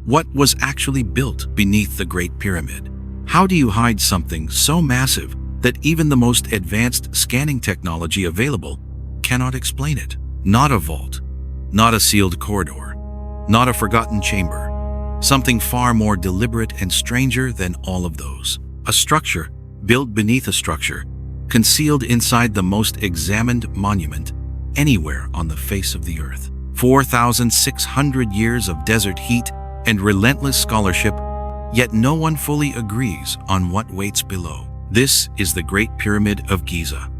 What was actually built beneath the Great Pyramid? How do you hide something so massive that even the most advanced scanning technology available cannot explain it? Not a vault, not a sealed corridor, not a forgotten chamber. Something far more deliberate and stranger than all of those. A structure built beneath a structure, concealed inside the most examined monument anywhere on the face of the earth. 4,600 years of desert heat and relentless scholarship, yet no one fully agrees on what waits below. This is the Great Pyramid of Giza,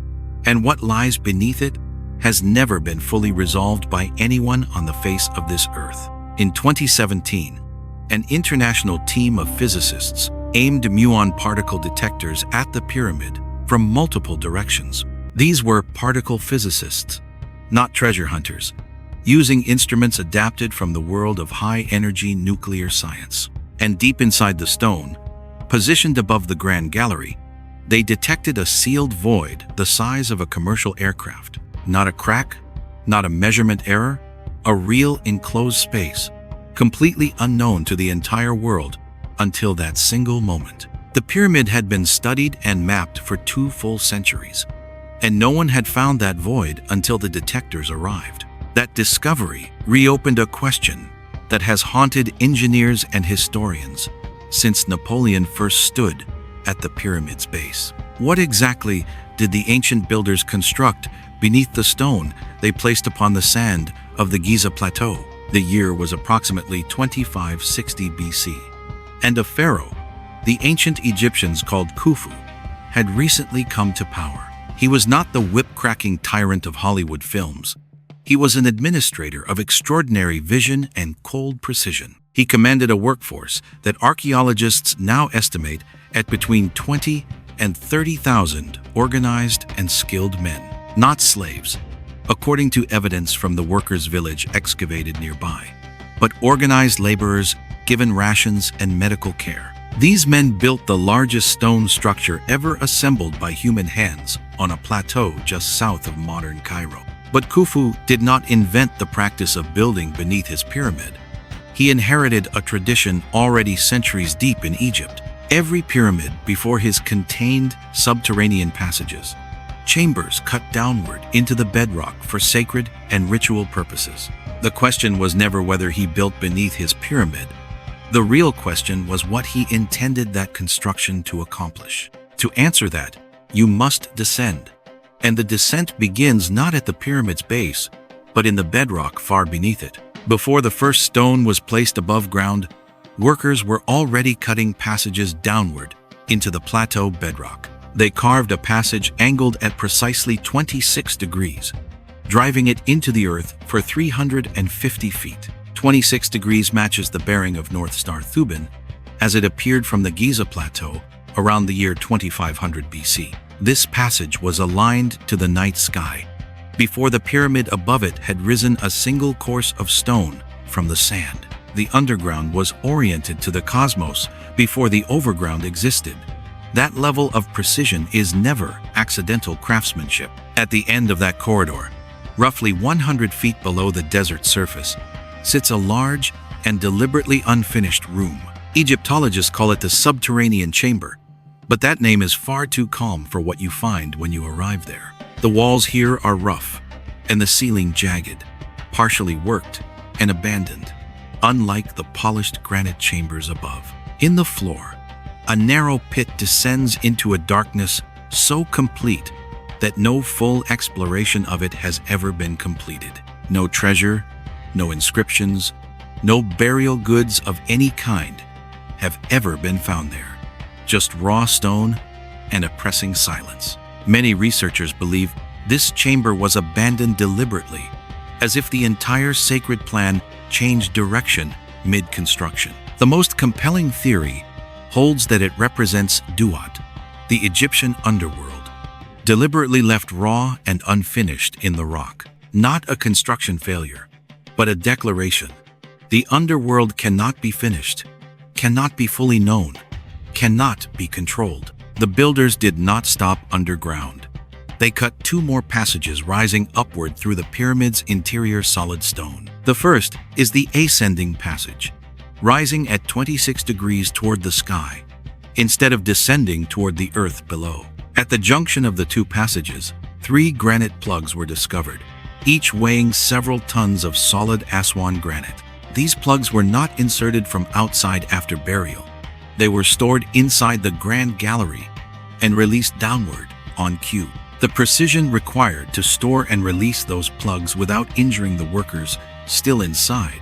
and what lies beneath it has never been fully resolved by anyone on the face of this earth. In 2017, an international team of physicists aimed muon particle detectors at the pyramid from multiple directions. These were particle physicists, not treasure hunters, using instruments adapted from the world of high-energy nuclear science. And deep inside the stone, positioned above the Grand Gallery, they detected a sealed void the size of a commercial aircraft. Not a crack, not a measurement error, a real enclosed space, completely unknown to the entire world until that single moment. The pyramid had been studied and mapped for 2 full centuries, and no one had found that void until the detectors arrived. That discovery reopened a question that has haunted engineers and historians since Napoleon first stood at the pyramid's base. What exactly did the ancient builders construct beneath the stone they placed upon the sand of the Giza Plateau? The year was approximately 2560 BC, and a pharaoh, the ancient Egyptians called Khufu, had recently come to power. He was not the whip-cracking tyrant of Hollywood films. He was an administrator of extraordinary vision and cold precision. He commanded a workforce that archaeologists now estimate at between 20 and 30,000 organized and skilled men, not slaves, according to evidence from the workers' village excavated nearby, but organized laborers given rations and medical care. These men built the largest stone structure ever assembled by human hands on a plateau just south of modern Cairo. But Khufu did not invent the practice of building beneath his pyramid. He inherited a tradition already centuries deep in Egypt. Every pyramid before his contained subterranean passages, chambers cut downward into the bedrock for sacred and ritual purposes. The question was never whether he built beneath his pyramid. The real question was what he intended that construction to accomplish. To answer that, you must descend. And the descent begins not at the pyramid's base, but in the bedrock far beneath it. Before the first stone was placed above ground, workers were already cutting passages downward into the plateau bedrock. They carved a passage angled at precisely 26 degrees, driving it into the earth for 350 feet. 26 degrees matches the bearing of North Star Thuban as it appeared from the Giza Plateau around the year 2500 BC. This passage was aligned to the night sky. Before the pyramid above it had risen a single course of stone from the sand. The underground was oriented to the cosmos before the overground existed. That level of precision is never accidental craftsmanship. At the end of that corridor, roughly 100 feet below the desert surface, sits a large and deliberately unfinished room. Egyptologists call it the Subterranean chamber, but that name is far too calm for what you find when you arrive there. The walls here are rough, and the ceiling jagged, partially worked and abandoned, unlike the polished granite chambers above. In the floor, a narrow pit descends into a darkness so complete that no full exploration of it has ever been completed. No treasure, no inscriptions, no burial goods of any kind have ever been found there. Just raw stone and a pressing silence. Many researchers believe this chamber was abandoned deliberately, as if the entire sacred plan changed direction mid-construction. The most compelling theory holds that it represents Duat, the Egyptian underworld, deliberately left raw and unfinished in the rock. Not a construction failure, but a declaration. The underworld cannot be finished, cannot be fully known, cannot be controlled. The builders did not stop underground. They cut 2 more passages rising upward through the pyramid's interior solid stone. The first is the ascending passage, rising at 26 degrees toward the sky, instead of descending toward the earth below. At the junction of the two passages, 3 granite plugs were discovered, each weighing several tons of solid Aswan granite. These plugs were not inserted from outside after burial. They were stored inside the Grand Gallery and released downward on cue. The precision required to store and release those plugs without injuring the workers still inside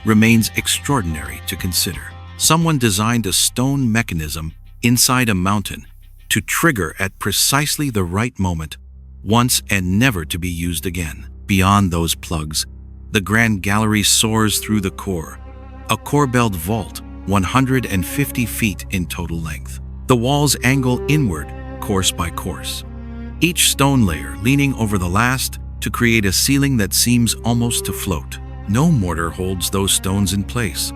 remains extraordinary to consider. Someone designed a stone mechanism inside a mountain to trigger at precisely the right moment, once and never to be used again. Beyond those plugs, the Grand Gallery soars through the core, a corbelled vault 150 feet in total length. The walls angle inward, course by course, each stone layer leaning over the last to create a ceiling that seems almost to float. No mortar holds those stones in place.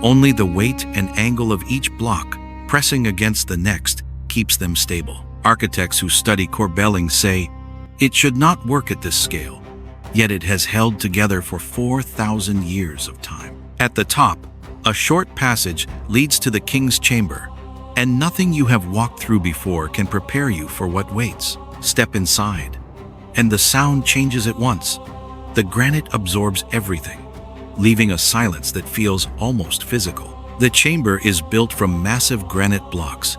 Only the weight and angle of each block pressing against the next keeps them stable. Architects who study corbelling say it should not work at this scale, yet it has held together for 4,000 years of time. At the top, a short passage leads to the king's chamber, and nothing you have walked through before can prepare you for what waits. Step inside, and the sound changes at once. The granite absorbs everything, leaving a silence that feels almost physical. The chamber is built from massive granite blocks,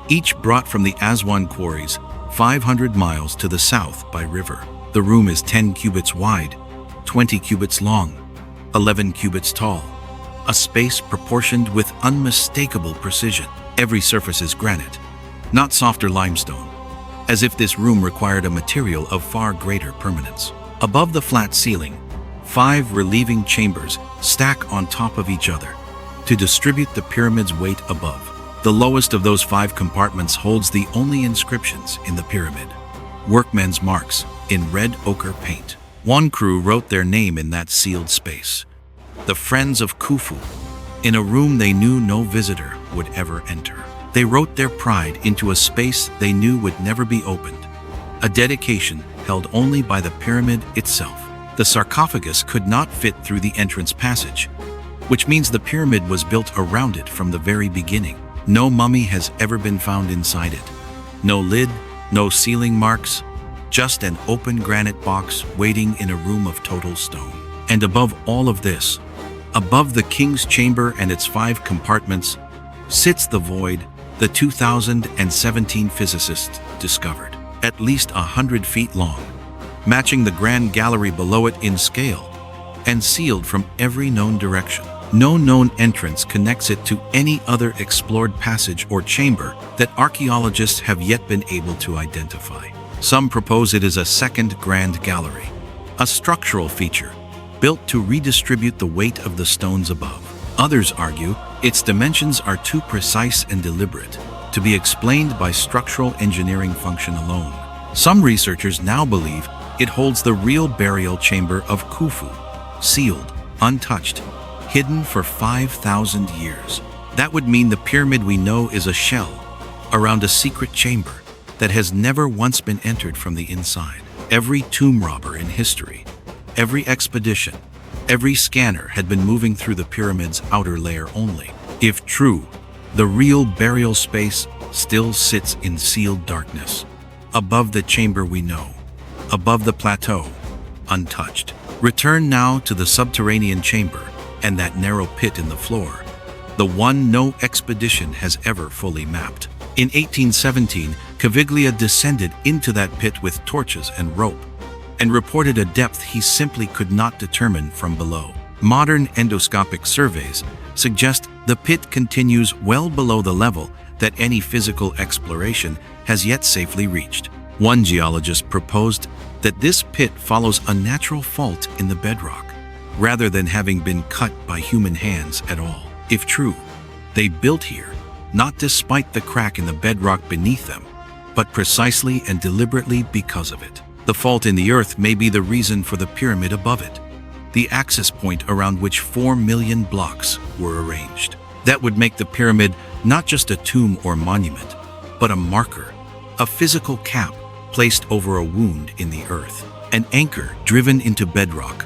each brought from the Aswan quarries 500 miles to the south by river. The room is 10 cubits wide, 20 cubits long, 11 cubits tall, a space proportioned with unmistakable precision. Every surface is granite, not softer limestone, as if this room required a material of far greater permanence. Above the flat ceiling, 5 relieving chambers stack on top of each other to distribute the pyramid's weight above. The lowest of those 5 compartments holds the only inscriptions in the pyramid, workmen's marks in red ochre paint. One crew wrote their name in that sealed space, the Friends of Khufu, in a room they knew no visitor would ever enter. They wrote their pride into a space they knew would never be opened, a dedication held only by the pyramid itself. The sarcophagus could not fit through the entrance passage, which means the pyramid was built around it from the very beginning. No mummy has ever been found inside it. No lid, no ceiling marks, just an open granite box waiting in a room of total stone. And above all of this, above the king's chamber and its 5 compartments, sits the void the 2017 physicists discovered, at least 100 feet long, matching the Grand Gallery below it in scale, and sealed from every known direction. No known entrance connects it to any other explored passage or chamber that archaeologists have yet been able to identify. Some propose it is a second Grand Gallery, a structural feature built to redistribute the weight of the stones above. Others argue its dimensions are too precise and deliberate to be explained by structural engineering function alone. Some researchers now believe it holds the real burial chamber of Khufu, sealed, untouched, hidden for 5,000 years. That would mean the pyramid we know is a shell around a secret chamber that has never once been entered from the inside. Every tomb robber in history, every expedition, every scanner had been moving through the pyramid's outer layer only. If true, the real burial space still sits in sealed darkness, above the chamber we know, above the plateau, untouched. Return now to the subterranean chamber and that narrow pit in the floor, the one no expedition has ever fully mapped. In 1817, Caviglia descended into that pit with torches and rope, and reported a depth he simply could not determine from below. Modern endoscopic surveys suggest the pit continues well below the level that any physical exploration has yet safely reached. One geologist proposed that this pit follows a natural fault in the bedrock, rather than having been cut by human hands at all. If true, they built here, not despite the crack in the bedrock beneath them, but precisely and deliberately because of it. The fault in the earth may be the reason for the pyramid above it, the axis point around which 4 million blocks were arranged. That would make the pyramid not just a tomb or monument, but a marker, a physical cap placed over a wound in the earth, an anchor driven into bedrock,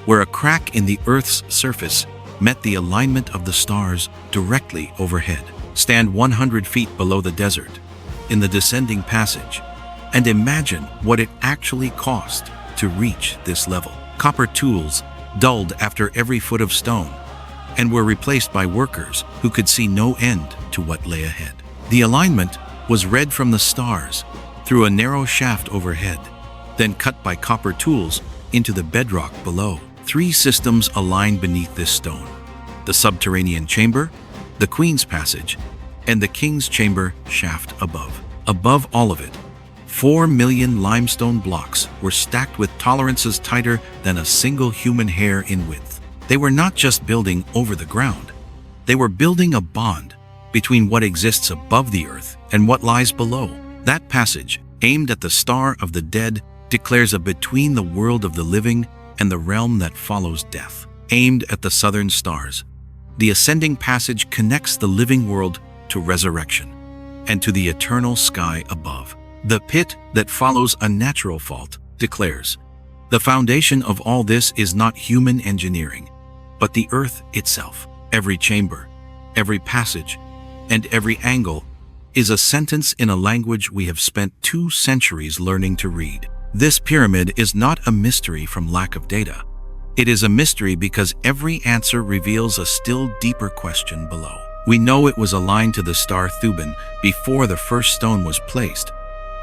where a crack in the earth's surface met the alignment of the stars directly overhead. Stand 100 feet below the desert, in the descending passage, and imagine what it actually cost to reach this level. Copper tools dulled after every foot of stone, and were replaced by workers who could see no end to what lay ahead. The alignment was read from the stars through a narrow shaft overhead, then cut by copper tools into the bedrock below. 3 systems aligned beneath this stone: the subterranean chamber, the Queen's Passage, and the King's Chamber shaft above. Above all of it, 4 million limestone blocks were stacked with tolerances tighter than a single human hair in width. They were not just building over the ground. They were building a bond between what exists above the earth and what lies below. That passage, aimed at the star of the dead, declares a between the world of the living and the realm that follows death. Aimed at the southern stars, the ascending passage connects the living world to resurrection and to the eternal sky above. The pit that follows a natural fault declares, the foundation of all this is not human engineering, but the earth itself. Every chamber, every passage, and every angle is a sentence in a language we have spent 2 centuries learning to read. This pyramid is not a mystery from lack of data. It is a mystery because every answer reveals a still deeper question below. We know it was aligned to the star Thuban before the first stone was placed.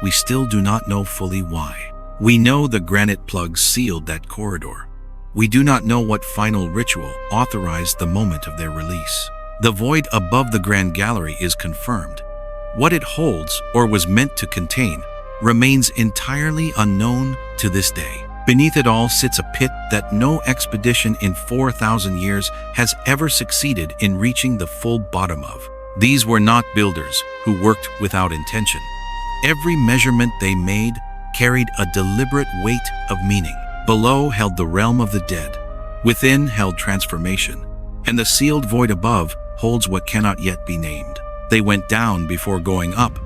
We still do not know fully why. We know the granite plugs sealed that corridor. We do not know what final ritual authorized the moment of their release. The void above the Grand Gallery is confirmed. What it holds or was meant to contain remains entirely unknown to this day. Beneath it all sits a pit that no expedition in 4,000 years has ever succeeded in reaching the full bottom of. These were not builders who worked without intention. Every measurement they made carried a deliberate weight of meaning. Below held the realm of the dead. Within held transformation. And the sealed void above holds what cannot yet be named. They went down before going up,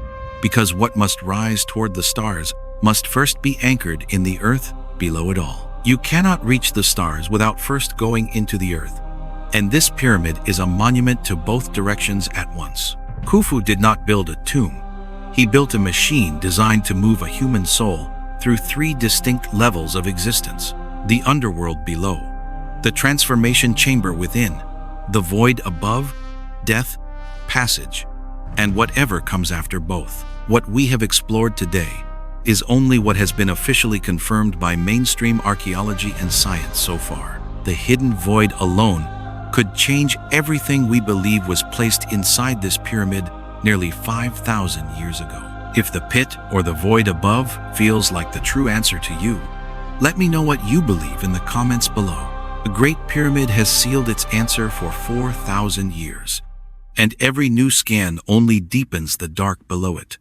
because what must rise toward the stars must first be anchored in the earth below it all. You cannot reach the stars without first going into the earth, and this pyramid is a monument to both directions at once. Khufu did not build a tomb. He built a machine designed to move a human soul through 3 distinct levels of existence: the underworld below, the transformation chamber within, the void above, death, passage, and whatever comes after both. What we have explored today is only what has been officially confirmed by mainstream archaeology and science so far. The hidden void alone could change everything we believe was placed inside this pyramid nearly 5,000 years ago. If the pit or the void above feels like the true answer to you, let me know what you believe in the comments below. The Great Pyramid has sealed its answer for 4,000 years, and every new scan only deepens the dark below it.